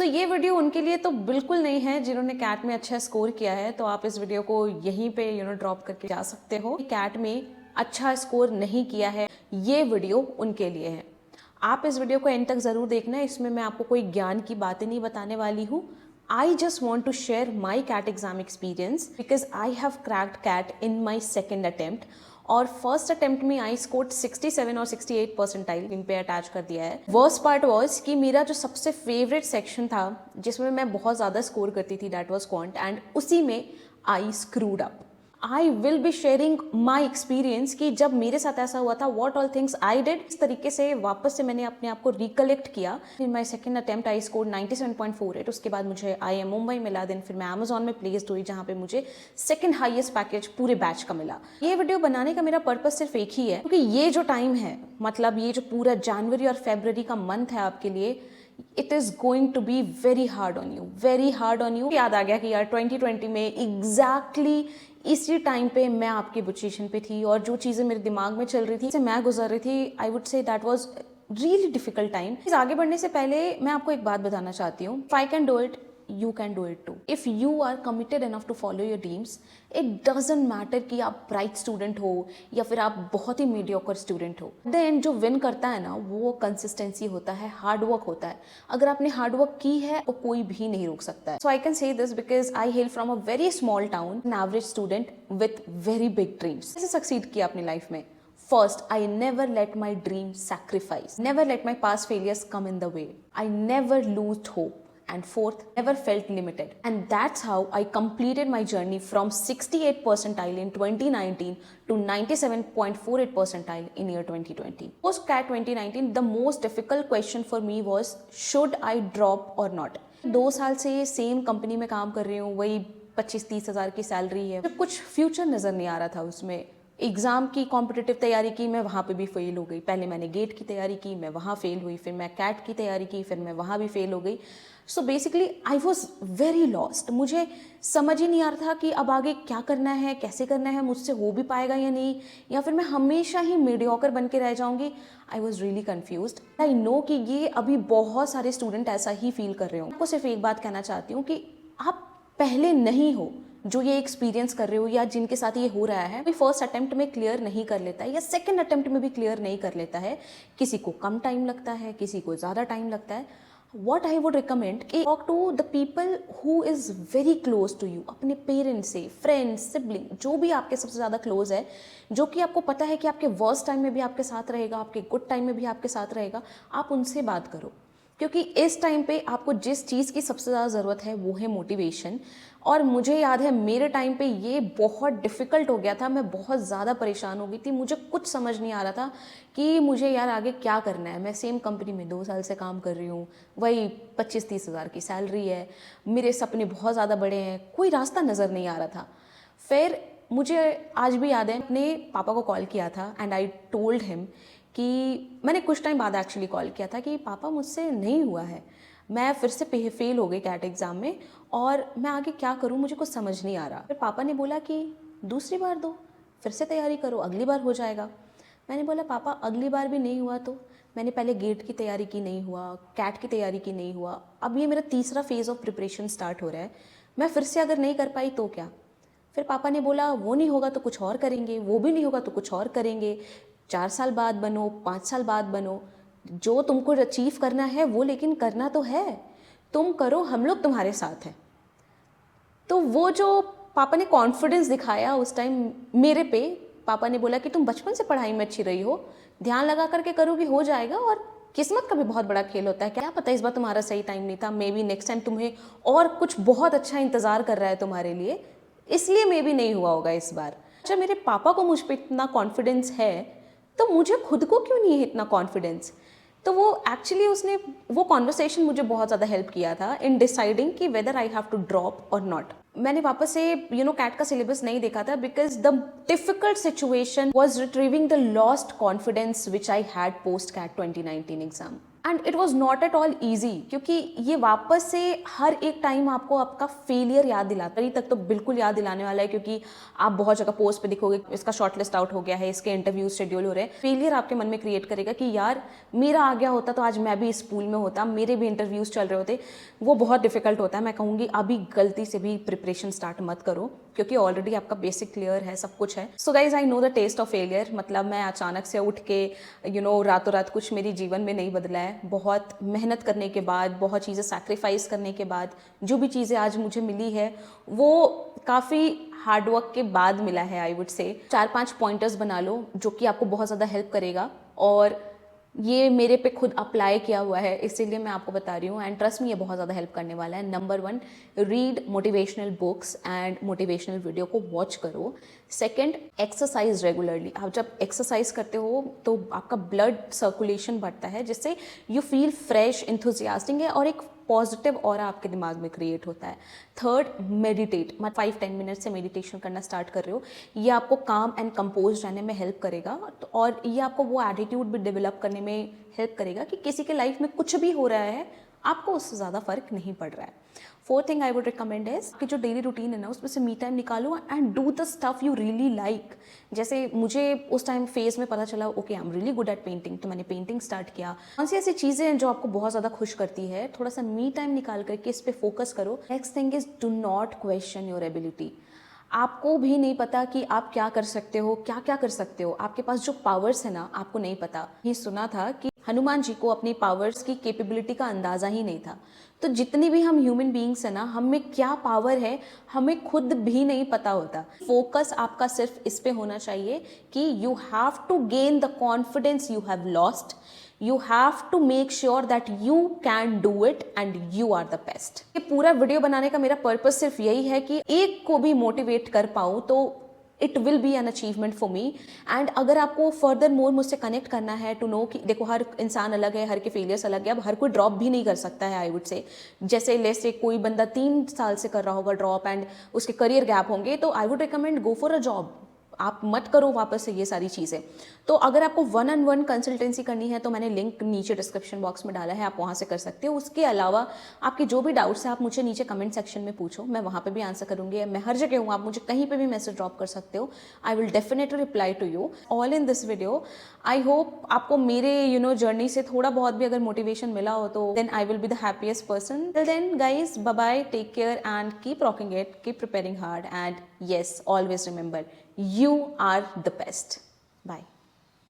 ये वीडियो उनके लिए तो बिल्कुल नहीं है जिन्होंने कैट में अच्छा स्कोर किया है, तो आप इस वीडियो को यहीं पे ड्रॉप करके जा सकते हो। कैट में अच्छा स्कोर नहीं किया है, ये वीडियो उनके लिए है। आप इस वीडियो को एंड तक ज़रूर देखना है। इसमें मैं आपको कोई ज्ञान की बातें नहीं बताने वाली हूँ। I just want to share my CAT exam experience because I have cracked CAT in my second attempt. और फर्स्ट अटेम्प्ट में आई स्कोर्ड 67 और 68 परसेंटाइल इन पे अटैच कर दिया है। वर्स्ट पार्ट वॉज कि मेरा जो सबसे फेवरेट सेक्शन था जिसमें मैं बहुत ज़्यादा स्कोर करती थी, दैट वॉज क्वांट, एंड उसी में I screwed up. I will be sharing my experience कि जब मेरे साथ ऐसा हुआ था, what all things I did. इस तरीके से वापस से मैंने अपने आप को रिकलेक्ट किया। In my second attempt I score 97.48। उसके बाद मुझे IIM मुंबई मिला। देन फिर मैं अमेजॉन में प्लेस्ड हुई जहाँ पे मुझे सेकेंड हाईएस्ट पैकेज पूरे बैच का मिला। ये वीडियो बनाने का मेरा पर्पज सिर्फ एक ही है, क्योंकि ये जो टाइम है, मतलब ये जो पूरा जनवरी और फरवरी का मंथ है आपके लिए, it is going to be very hard on you, very hard on you. याद आ गया कि यार 2020 में एग्जैक्टली इसी टाइम पे मैं आपकी पोजीशन पे थी और जो चीज़ें मेरे दिमाग में चल रही थी, मैं गुजर रही थी, I would say that was really difficult time. आगे बढ़ने से पहले मैं आपको एक बात बताना चाहती हूँ, if I can do it you can do it too. If you are committed enough to follow your dreams, it doesn't matter कि आप ब्राइट स्टूडेंट हो या फिर आप बहुत ही मीडियोकर स्टूडेंट हो। देन जो विन करता है ना, वो कंसिस्टेंसी होता है, हार्ड वर्क होता है। अगर आपने हार्ड वर्क की है तो कोई भी नहीं रोक सकता है। So I can say this because I hail from a very small town, an average student with very big dreams. कैसे सक्सीड किया अपनी लाइफ में? First, I never let my dreams sacrifice. Never let my past failures come in the way. I never lose hope. And fourth, never felt limited. And that's how I completed my journey from 68 percentile in 2019 to 97.48 percentile in year 2020. Post CAT 2019, the most difficult question for me was, should I drop or not? 2 साल से same company में काम कर रही हूँ, वही 25-30 हज़ार की सैलरी है। कुछ फ्यूचर नज़र नहीं आ रहा था उसमें। एग्ज़ाम की कॉम्पिटिटिव तैयारी की, मैं वहाँ पे भी फेल हो गई। पहले मैंने गेट की तैयारी की, मैं वहाँ फेल हुई। फिर मैं कैट की तैयारी की, फिर मैं वहाँ भी फेल हो गई। So basically I was very lost. मुझे समझ ही नहीं आ रहा था कि अब आगे क्या करना है, कैसे करना है, मुझसे हो भी पाएगा या नहीं, या फिर मैं हमेशा ही मीडियोकर बन के रह जाऊँगी। I was really confused. I know कि ये अभी बहुत सारे स्टूडेंट ऐसा ही फील कर रहे हो। आपको सिर्फ एक बात कहना चाहती हूँ कि आप पहले नहीं हो जो ये एक्सपीरियंस कर रहे हो, या जिनके साथ ये हो रहा है। कोई फर्स्ट अटेम्प्ट में क्लियर नहीं कर लेता है या सेकंड अटेम्प्ट में भी क्लियर नहीं कर लेता है। किसी को कम टाइम लगता है, किसी को ज़्यादा टाइम लगता है। वॉट आई वुड रिकमेंड कि talk to the people who is very close to you. अपने पेरेंट्स से, फ्रेंड्स, सिबलिंग, जो भी आपके सबसे ज़्यादा क्लोज है, जो कि आपको पता है कि आपके वर्स्ट टाइम में भी आपके साथ रहेगा, आपके गुड टाइम में भी आपके साथ रहेगा, आप उनसे बात करो। क्योंकि इस टाइम पे आपको जिस चीज़ की सबसे ज़्यादा ज़रूरत है वो है मोटिवेशन। और मुझे याद है मेरे टाइम पे ये बहुत डिफ़िकल्ट हो गया था। मैं बहुत ज़्यादा परेशान हो गई थी। मुझे कुछ समझ नहीं आ रहा था कि मुझे यार आगे क्या करना है। मैं सेम कंपनी में 2 साल से काम कर रही हूँ, वही 25-30 हज़ार की सैलरी है, मेरे सपने बहुत ज़्यादा बड़े हैं, कोई रास्ता नज़र नहीं आ रहा था। फिर मुझे आज भी याद है, अपने पापा को कॉल किया था एंड आई टोल्ड हिम कि मैंने कुछ टाइम बाद एक्चुअली कॉल किया था कि पापा मुझसे नहीं हुआ है, मैं फिर से फेल हो गई कैट एग्ज़ाम में और मैं आगे क्या करूं, मुझे कुछ समझ नहीं आ रहा। फिर पापा ने बोला कि दूसरी बार दो, फिर से तैयारी करो, अगली बार हो जाएगा। मैंने बोला पापा अगली बार भी नहीं हुआ तो? मैंने पहले गेट की तैयारी की, नहीं हुआ, कैट की तैयारी की, नहीं हुआ, अब ये मेरा तीसरा फेज़ ऑफ प्रिपरेशन स्टार्ट हो रहा है, मैं फिर से अगर नहीं कर पाई तो क्या? फिर पापा ने बोला वो नहीं होगा तो कुछ और करेंगे, वो भी नहीं होगा तो कुछ और करेंगे, 4 साल बाद बनो, 5 साल बाद बनो, जो तुमको अचीव करना है वो लेकिन करना तो है, तुम करो, हम लोग तुम्हारे साथ हैं। तो वो जो पापा ने कॉन्फिडेंस दिखाया उस टाइम मेरे पे, पापा ने बोला कि तुम बचपन से पढ़ाई में अच्छी रही हो, ध्यान लगा करके करोगी, हो जाएगा, और किस्मत का भी बहुत बड़ा खेल होता है, क्या पता इस बार तुम्हारा सही टाइम नहीं था, मे बी नेक्स्ट टाइम तुम्हें और कुछ बहुत अच्छा इंतज़ार कर रहा है तुम्हारे लिए, इसलिए मे बी नहीं हुआ होगा इस बार। अच्छा, मेरे पापा को मुझ पर इतना कॉन्फिडेंस है तो मुझे खुद को क्यों नहीं है इतना कॉन्फिडेंस? तो वो एक्चुअली उसने वो कॉन्वर्सेशन मुझे बहुत ज़्यादा हेल्प किया था इन डिसाइडिंग कि whether I have to drop और नॉट। मैंने वापस से कैट का सिलेबस नहीं देखा था because the difficult situation was retrieving the lost confidence which I had post CAT 2019 exam. And it was not at all easy, क्योंकि ये वापस से हर एक टाइम आपको आपका फेलियर याद दिलाता है। अभी तक तो बिल्कुल याद दिलाने वाला है, क्योंकि आप बहुत जगह पोस्ट पे दिखोगे इसका शॉर्टलिस्ट आउट हो गया है, इसके इंटरव्यू शेड्यूल हो रहे हैं। फेलियर आपके मन में क्रिएट करेगा कि यार मेरा आ गया होता तो आज मैं भी इस स्कूल में होता, मेरे भी इंटरव्यूज चल रहे होते। वो बहुत डिफिकल्ट होता है। मैं कहूँगी अभी गलती से भी प्रिपरेशन स्टार्ट मत करो, क्योंकि ऑलरेडी आपका बेसिक क्लियर है, सब कुछ है। So guys, I know the test of failure. मतलब मैं अचानक से उठ के रातों रात कुछ मेरी जीवन में नहीं बदला है। बहुत मेहनत करने के बाद, बहुत चीज़ें सैक्रिफाइस करने के बाद जो भी चीज़ें आज मुझे मिली है वो काफ़ी हार्डवर्क के बाद मिला है। आई वुड से 4-5 पॉइंटर्स बना लो जो कि आपको बहुत ज़्यादा हेल्प करेगा, और ये मेरे पे खुद अप्लाई किया हुआ है, इसीलिए मैं आपको बता रही हूँ। एंड ट्रस्ट में ये बहुत ज़्यादा हेल्प करने वाला है। Number 1, read motivational books and motivational video को वॉच करो। Second, exercise regularly. आप जब एक्सरसाइज करते हो तो आपका ब्लड सर्कुलेशन बढ़ता है, जिससे यू फील फ्रेश, इंथुजियास्टिक है, और एक पॉजिटिव ऑरा आपके दिमाग में क्रिएट होता है। Third, meditate. मतलब 5-10 मिनट से मेडिटेशन करना स्टार्ट कर रहे हो, ये आपको काम एंड कंपोज रहने में हेल्प करेगा, और ये आपको वो एटीट्यूड भी डेवलप करने में हेल्प करेगा कि किसी के लाइफ में कुछ भी हो रहा है आपको उससे ज़्यादा फर्क नहीं पड़ रहा है। Fourth thing I would recommend is कि जो डेली रूटीन है ना, उसमें से मी टाइम निकालो and do the stuff you really like. जैसे मुझे उस टाइम फेज में पता चला, okay I am really good at painting, तो मैंने पेंटिंग स्टार्ट किया। कौन सी ऐसी चीज़ें हैं जो आपको बहुत ज़्यादा खुश करती है, थोड़ा सा मी टाइम निकाल करके इस पर फोकस करो। Next thing is do not question your ability. आपको भी नहीं पता कि आप क्या कर सकते हो, क्या क्या कर सकते हो। आपके पास जो पावर्स है ना, आपको नहीं पता। ये सुना था कि हनुमान जी को अपनी पावर्स की कैपेबिलिटी का अंदाज़ा ही नहीं था। तो जितनी भी हम ह्यूमन बीइंग्स है ना, हम में क्या पावर है हमें खुद भी नहीं पता होता। फोकस आपका सिर्फ इस पे होना चाहिए कि you have to gain the confidence you have lost. You have to make sure that you can do it and you are the best। ये पूरा वीडियो बनाने का मेरा पर्पस सिर्फ यही है कि एक को भी मोटिवेट कर पाऊँ, तो it will be an achievement for me. And अगर आपको फर्दर मोर मुझसे कनेक्ट करना है टू नो कि देखो हर इंसान अलग है, हर के फेलियर्स अलग है। अब हर कोई ड्रॉप भी नहीं कर सकता है। आई वुड से जैसे लेट्स से कोई बंदा 3 साल से कर रहा होगा ड्रॉप एंड उसके करियर गैप होंगे, तो आई would recommend go for a job. आप मत करो वापस से ये सारी चीज़ें। तो अगर आपको 1-on-1 कंसल्टेंसी करनी है तो मैंने लिंक नीचे डिस्क्रिप्शन बॉक्स में डाला है, आप वहाँ से कर सकते हो। उसके अलावा आपके जो भी डाउट्स हैं आप मुझे नीचे कमेंट सेक्शन में पूछो, मैं वहाँ पे भी आंसर करूँगी। मैं हर जगह हूँ, आप मुझे कहीं पे भी मैसेज ड्रॉप कर सकते हो। I will definitely reply to you all in this video. I hope आपको मेरे जर्नी से थोड़ा बहुत भी अगर मोटिवेशन मिला हो, तो then I will be the happiest person. Till then guys, bye bye, take care and keep rocking it, keep preparing hard, and yes, always remember, you are the best. Bye.